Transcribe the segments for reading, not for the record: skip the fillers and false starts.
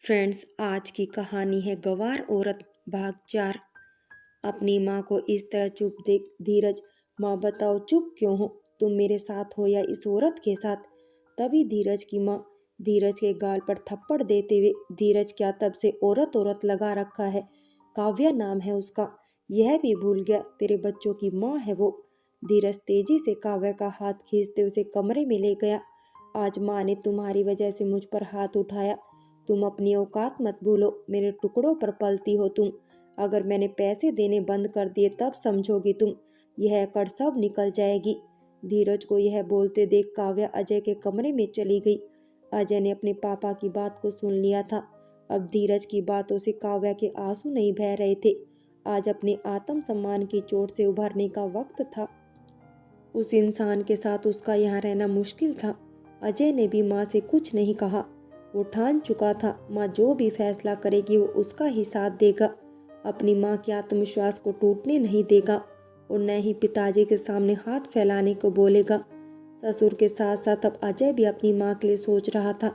Friends, आज की कहानी है गवार औरत भाग 4। अपनी माँ को इस तरह चुप देख धीरज, माँ बताओ चुप क्यों हो? तुम मेरे साथ हो या इस औरत के साथ? तभी धीरज की माँ धीरज के गाल पर थप्पड़ देते हुए, धीरज क्या तब से औरत औरत लगा रखा है? काव्या नाम है उसका, यह भी भूल गया तेरे बच्चों की माँ है वो। धीरज तेजी से काव्या का हाथ खींचते उसे कमरे में ले गया। आज माँ ने तुम्हारी वजह से मुझ पर हाथ उठाया। तुम अपनी औकात मत भूलो, मेरे टुकड़ों पर पलती हो तुम। अगर मैंने पैसे देने बंद कर दिए तब समझोगी तुम, यह अकड़ सब निकल जाएगी। धीरज को यह बोलते देख काव्या अजय के कमरे में चली गई। अजय ने अपने पापा की बात को सुन लिया था। अब धीरज की बातों से काव्या के आंसू नहीं बह रहे थे। आज अपने आत्म सम्मान की चोट से उभरने का वक्त था। उस इंसान के साथ उसका यहाँ रहना मुश्किल था। अजय ने भी माँ से कुछ नहीं कहा। वो ठान चुका था माँ जो भी फैसला करेगी वो उसका ही साथ देगा। अपनी माँ के आत्मविश्वास को टूटने नहीं देगा और न ही पिताजी के सामने हाथ फैलाने को बोलेगा। ससुर के साथ साथ अब अजय भी अपनी माँ के लिए सोच रहा था।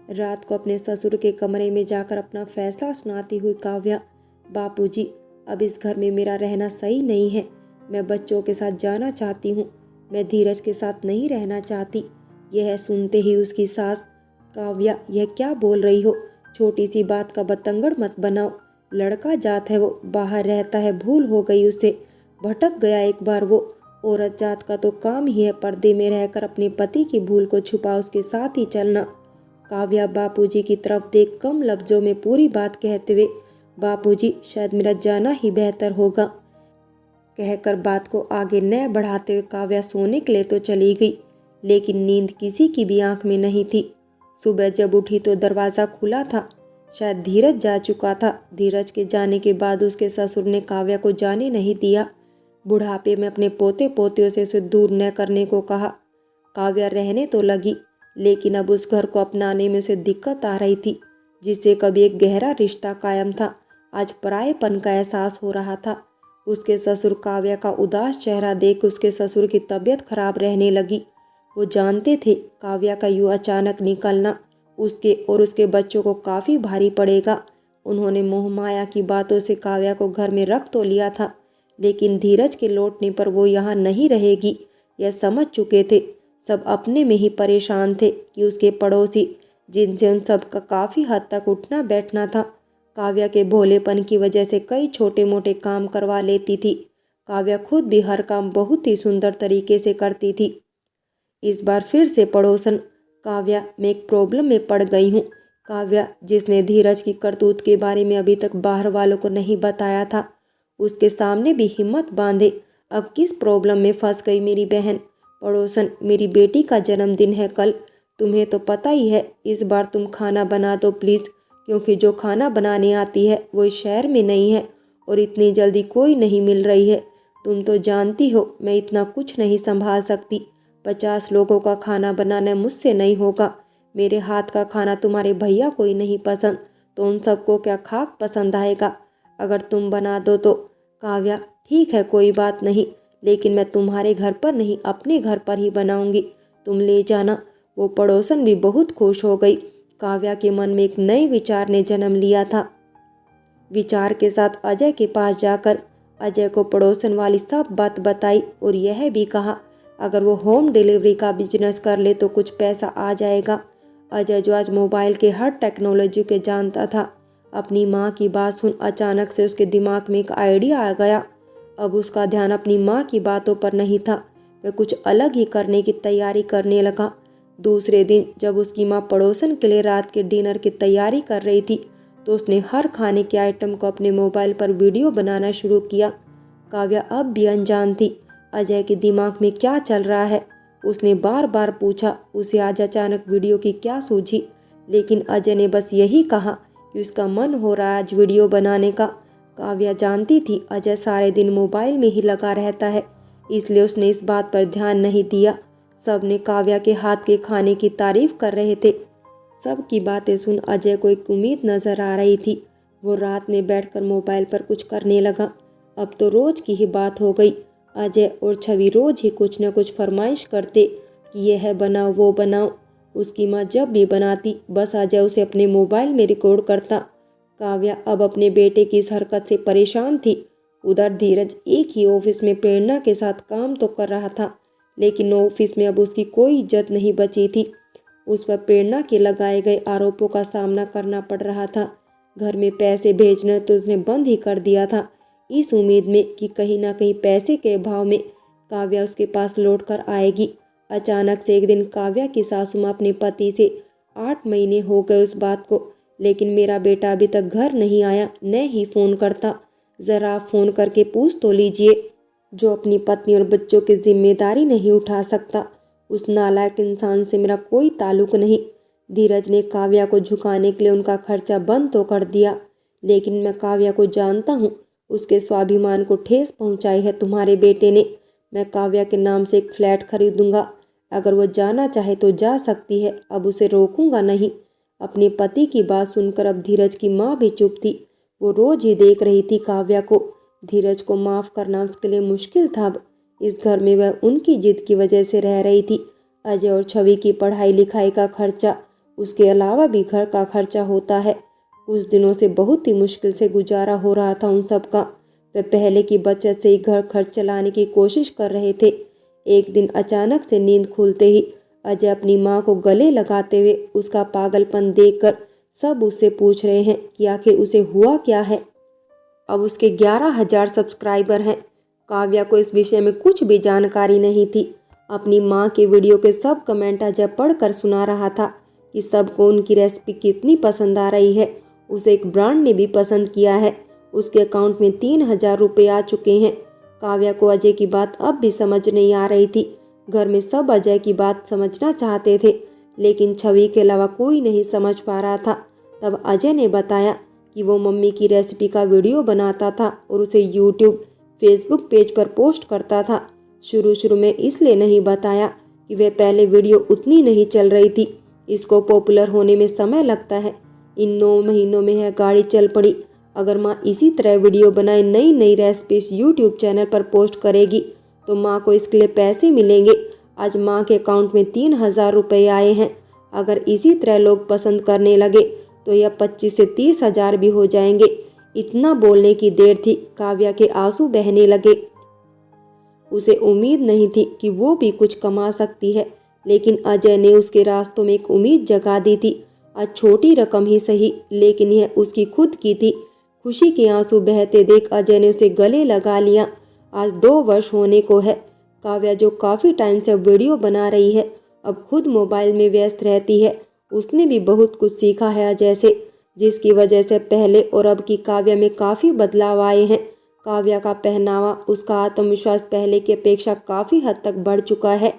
रात को अपने ससुर के कमरे में जाकर अपना फैसला सुनाती हुई काव्या, बापूजी, अब इस घर में मेरा रहना सही नहीं है। मैं बच्चों के साथ जाना चाहती हूँ। मैं धीरज के साथ नहीं रहना चाहती। यह सुनते ही उसकी सास, काव्या यह क्या बोल रही हो? छोटी सी बात का बतंगड़ मत बनाओ। लड़का जात है वो, बाहर रहता है, भूल हो गई उसे, भटक गया एक बार वो। औरत जात का तो काम ही है पर्दे में रहकर अपने पति की भूल को छुपा उसके साथ ही चलना। काव्या बापूजी की तरफ देख कम लफ्जों में पूरी बात कहते हुए, बापूजी शायद मेरा जाना ही बेहतर होगा, कहकर बात को आगे न बढ़ाते हुए काव्या सोने के लिए तो चली गई। लेकिन नींद किसी की भी आंख में नहीं थी। सुबह जब उठी तो दरवाज़ा खुला था। शायद धीरज जा चुका था। धीरज के जाने के बाद उसके ससुर ने काव्या को जाने नहीं दिया। बुढ़ापे में अपने पोते पोतियों से उसे दूर न करने को कहा। काव्या रहने तो लगी, लेकिन अब उस घर को अपनाने में उसे दिक्कत आ रही थी। जिससे कभी एक गहरा रिश्ता कायम था, आज परायेपन का एहसास हो रहा था। उसके ससुर काव्या का उदास चेहरा देख उसके ससुर की तबीयत खराब रहने लगी। वो जानते थे काव्या का यूँ अचानक निकलना उसके और उसके बच्चों को काफ़ी भारी पड़ेगा। उन्होंने मोहमाया की बातों से काव्या को घर में रख तो लिया था, लेकिन धीरज के लौटने पर वो यहाँ नहीं रहेगी, यह समझ चुके थे। सब अपने में ही परेशान थे कि उसके पड़ोसी, जिनसे उन सब का काफ़ी हद तक उठना बैठना था, काव्या के भोलेपन की वजह से कई छोटे मोटे काम करवा लेती थी। काव्या खुद भी हर काम बहुत ही सुंदर तरीके से करती थी। इस बार फिर से पड़ोसन, काव्या मैं एक प्रॉब्लम में पड़ गई हूँ। काव्या, जिसने धीरज की करतूत के बारे में अभी तक बाहर वालों को नहीं बताया था, उसके सामने भी हिम्मत बांधे। अब किस प्रॉब्लम में फंस गई मेरी बहन? पड़ोसन, मेरी बेटी का जन्मदिन है कल। तुम्हें तो पता ही है। इस बार तुम खाना बना दो प्लीज़, क्योंकि जो खाना बनाने आती है वो इस शहर में नहीं है और इतनी जल्दी कोई नहीं मिल रही है। तुम तो जानती हो मैं इतना कुछ नहीं संभाल सकती। 50 लोगों का खाना बनाना मुझसे नहीं होगा। मेरे हाथ का खाना तुम्हारे भैया को ही नहीं पसंद, तो उन सबको क्या खाक पसंद आएगा? अगर तुम बना दो तो। काव्या, ठीक है कोई बात नहीं, लेकिन मैं तुम्हारे घर पर नहीं अपने घर पर ही बनाऊंगी, तुम ले जाना। वो पड़ोसन भी बहुत खुश हो गई। काव्या के मन में एक नए विचार ने जन्म लिया था। विचार के साथ अजय के पास जाकर अजय को पड़ोसन वाली सब बात बताई और यह भी कहा अगर वो होम डिलीवरी का बिजनेस कर ले तो कुछ पैसा आ जाएगा। अजय, जो आज मोबाइल के हर टेक्नोलॉजी के जानता था, अपनी माँ की बात सुन अचानक से उसके दिमाग में एक आइडिया आ गया। अब उसका ध्यान अपनी माँ की बातों पर नहीं था, वह कुछ अलग ही करने की तैयारी करने लगा। दूसरे दिन जब उसकी माँ पड़ोसन के लिए रात के डिनर की तैयारी कर रही थी, तो उसने हर खाने के आइटम को अपने मोबाइल पर वीडियो बनाना शुरू किया। काव्या अब भी अनजान थी अजय के दिमाग में क्या चल रहा है। उसने बार बार पूछा उसे आज अचानक वीडियो की क्या सूझी, लेकिन अजय ने बस यही कहा कि उसका मन हो रहा है आज वीडियो बनाने का। काव्या जानती थी अजय सारे दिन मोबाइल में ही लगा रहता है, इसलिए उसने इस बात पर ध्यान नहीं दिया। सबने काव्या के हाथ के खाने की तारीफ कर रहे थे। सबकी बातें सुन अजय को एक उम्मीद नजर आ रही थी। वो रात में बैठकर मोबाइल पर कुछ करने लगा। अब तो रोज की ही बात हो गई। अजय और छवि रोज ही कुछ न कुछ फरमाइश करते कि यह बनाओ वो बनाओ। उसकी माँ जब भी बनाती बस अजय उसे अपने मोबाइल में रिकॉर्ड करता। काव्या अब अपने बेटे की इस हरकत से परेशान थी। उधर धीरज एक ही ऑफिस में प्रेरणा के साथ काम तो कर रहा था, लेकिन ऑफिस में अब उसकी कोई इज्जत नहीं बची थी। उस पर प्रेरणा के लगाए गए आरोपों का सामना करना पड़ रहा था। घर में पैसे भेजना तो उसने बंद ही कर दिया था, इस उम्मीद में कि कहीं ना कहीं पैसे के अभाव में काव्या उसके पास लौट कर आएगी। अचानक से एक दिन काव्या की सासू माँ अपने पति से 8 महीने हो गए उस बात को, लेकिन मेरा बेटा अभी तक घर नहीं आया, न ही फ़ोन करता। ज़रा आप फ़ोन करके पूछ तो लीजिए। जो अपनी पत्नी और बच्चों की जिम्मेदारी नहीं उठा सकता, उस नालायक इंसान से मेरा कोई ताल्लुक नहीं। धीरज ने काव्या को झुकाने के लिए उनका खर्चा बंद तो कर दिया, लेकिन मैं काव्या को जानता हूँ, उसके स्वाभिमान को ठेस पहुँचाई है तुम्हारे बेटे ने। मैं काव्या के नाम से एक फ्लैट खरीदूंगा, अगर वो जाना चाहे तो जा सकती है, अब उसे रोकूंगा नहीं। अपने पति की बात सुनकर अब धीरज की माँ भी चुप थी। वो रोज ही देख रही थी काव्या को। धीरज को माफ़ करना उसके लिए मुश्किल था। अब इस घर में वह उनकी जिद की वजह से रह रही थी। अजय और छवि की पढ़ाई लिखाई का खर्चा, उसके अलावा भी घर का खर्चा होता है। कुछ दिनों से बहुत ही मुश्किल से गुजारा हो रहा था उन सब का। वे पहले की बचत से ही घर खर्च चलाने की कोशिश कर रहे थे। एक दिन अचानक से नींद खुलते ही अजय अपनी माँ को गले लगाते हुए उसका पागलपन देखकर सब उससे पूछ रहे हैं कि आखिर उसे हुआ क्या है। अब उसके 11,000 सब्सक्राइबर हैं। काव्या को इस विषय में कुछ भी जानकारी नहीं थी। अपनी माँ के वीडियो के सब कमेंट अजय पढ़कर सुना रहा था कि सबको उनकी रेसिपी कितनी पसंद आ रही है। उसे एक ब्रांड ने भी पसंद किया है। उसके अकाउंट में 3,000 रुपये आ चुके हैं। काव्या को अजय की बात अब भी समझ नहीं आ रही थी। घर में सब अजय की बात समझना चाहते थे, लेकिन छवि के अलावा कोई नहीं समझ पा रहा था। तब अजय ने बताया कि वो मम्मी की रेसिपी का वीडियो बनाता था और उसे यूट्यूब, फेसबुक पेज पर पोस्ट करता था। शुरू शुरू में इसलिए नहीं बताया कि वह पहले वीडियो उतनी नहीं चल रही थी। इसको पॉपुलर होने में समय लगता है। इन 9 महीनों में यह गाड़ी चल पड़ी। अगर माँ इसी तरह वीडियो बनाए नई नई रेसिपीज यूट्यूब चैनल पर पोस्ट करेगी तो माँ को इसके लिए पैसे मिलेंगे। आज माँ के अकाउंट में 3,000 रुपये आए हैं। अगर इसी तरह लोग पसंद करने लगे तो यह 25 से 30,000 भी हो जाएंगे। इतना बोलने की देर थी, काव्या के आंसू बहने लगे। उसे उम्मीद नहीं थी कि वो भी कुछ कमा सकती है, लेकिन अजय ने उसके रास्तों में एक उम्मीद जगा दी थी। आज छोटी रकम ही सही, लेकिन यह उसकी खुद की थी। खुशी के आंसू बहते देख अजय ने उसे गले लगा लिया। आज 2 वर्ष होने को है। काव्या जो काफ़ी टाइम से वीडियो बना रही है, अब खुद मोबाइल में व्यस्त रहती है। उसने भी बहुत कुछ सीखा है अजय से, जिसकी वजह से पहले और अब की काव्या में काफ़ी बदलाव आए हैं। काव्या का पहनावा, उसका आत्मविश्वास पहले की अपेक्षा काफ़ी हद तक बढ़ चुका है।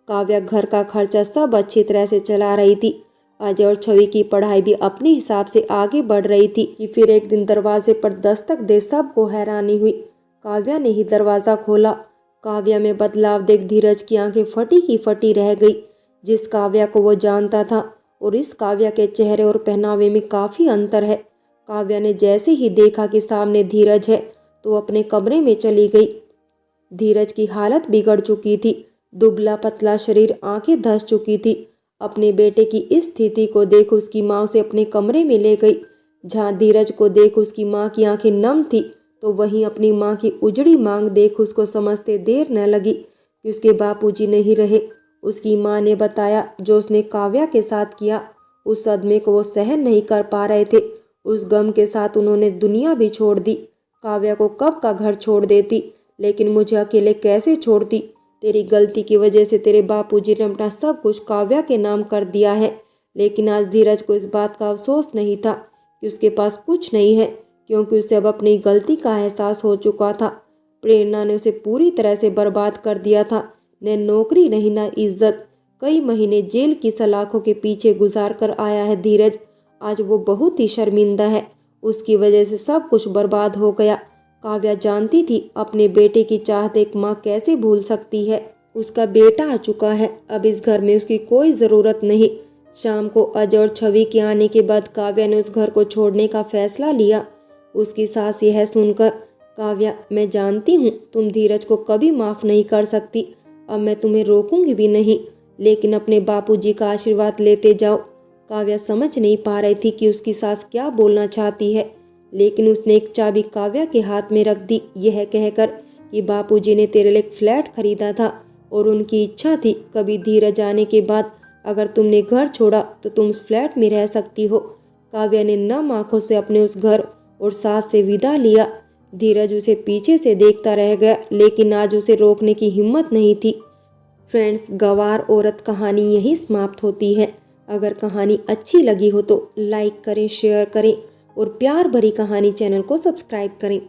काव्या घर का खर्चा सब अच्छी तरह से चला रही थी। अजय और छवि की पढ़ाई भी अपने हिसाब से आगे बढ़ रही थी कि फिर एक दिन दरवाजे पर दस्तक दे सबको हैरानी हुई। काव्या ने ही दरवाज़ा खोला। काव्या में बदलाव देख धीरज की आंखें फटी की फटी रह गई। जिस काव्या को वो जानता था और इस काव्या के चेहरे और पहनावे में काफ़ी अंतर है। काव्या ने जैसे ही देखा कि सामने धीरज है तो अपने कमरे में चली गई। धीरज की हालत बिगड़ चुकी थी। दुबला पतला शरीर, आंखें धंस चुकी थी। अपने बेटे की इस स्थिति को देख उसकी माँ उसे अपने कमरे में ले गई। जहाँ धीरज को देख उसकी माँ की आंखें नम थी, तो वहीं अपनी माँ की उजड़ी मांग देख उसको समझते देर न लगी कि उसके बापूजी नहीं रहे। उसकी माँ ने बताया जो उसने काव्या के साथ किया, उस सदमे को वो सहन नहीं कर पा रहे थे। उस गम के साथ उन्होंने दुनिया भी छोड़ दी। काव्या को कब का घर छोड़ देती, लेकिन मुझे अकेले कैसे छोड़ती। तेरी गलती की वजह से तेरे बापूजी ने अपना सब कुछ काव्या के नाम कर दिया है। लेकिन आज धीरज को इस बात का अफसोस नहीं था कि उसके पास कुछ नहीं है, क्योंकि उसे अब अपनी गलती का एहसास हो चुका था। प्रेरणा ने उसे पूरी तरह से बर्बाद कर दिया था। न नौकरी नहीं, न इज्जत। कई महीने जेल की सलाखों के पीछे गुजार कर आया है धीरज। आज वो बहुत ही शर्मिंदा है। उसकी वजह से सब कुछ बर्बाद हो गया। काव्या जानती थी अपने बेटे की चाहत एक माँ कैसे भूल सकती है। उसका बेटा आ चुका है, अब इस घर में उसकी कोई ज़रूरत नहीं। शाम को अजय और छवि के आने के बाद काव्या ने उस घर को छोड़ने का फैसला लिया। उसकी सास यह सुनकर, काव्या मैं जानती हूँ तुम धीरज को कभी माफ़ नहीं कर सकती, अब मैं तुम्हें रोकूंगी भी नहीं। लेकिन अपने बापूजी का आशीर्वाद लेते जाओ। काव्या समझ नहीं पा रही थी कि उसकी सास क्या बोलना चाहती है, लेकिन उसने एक चाबी काव्या के हाथ में रख दी, यह कहकर कि बापूजी ने तेरे लिए एक फ्लैट खरीदा था और उनकी इच्छा थी कभी धीरज आने के बाद अगर तुमने घर छोड़ा तो तुम उस फ्लैट में रह सकती हो। काव्या ने नम आंखों से अपने उस घर और सास से विदा लिया। धीरज उसे पीछे से देखता रह गया, लेकिन आज उसे रोकने की हिम्मत नहीं थी। फ्रेंड्स, गवार औरत कहानी यहीं समाप्त होती है। अगर कहानी अच्छी लगी हो तो लाइक करें, शेयर करें और प्यार भरी कहानी चैनल को सब्सक्राइब करें।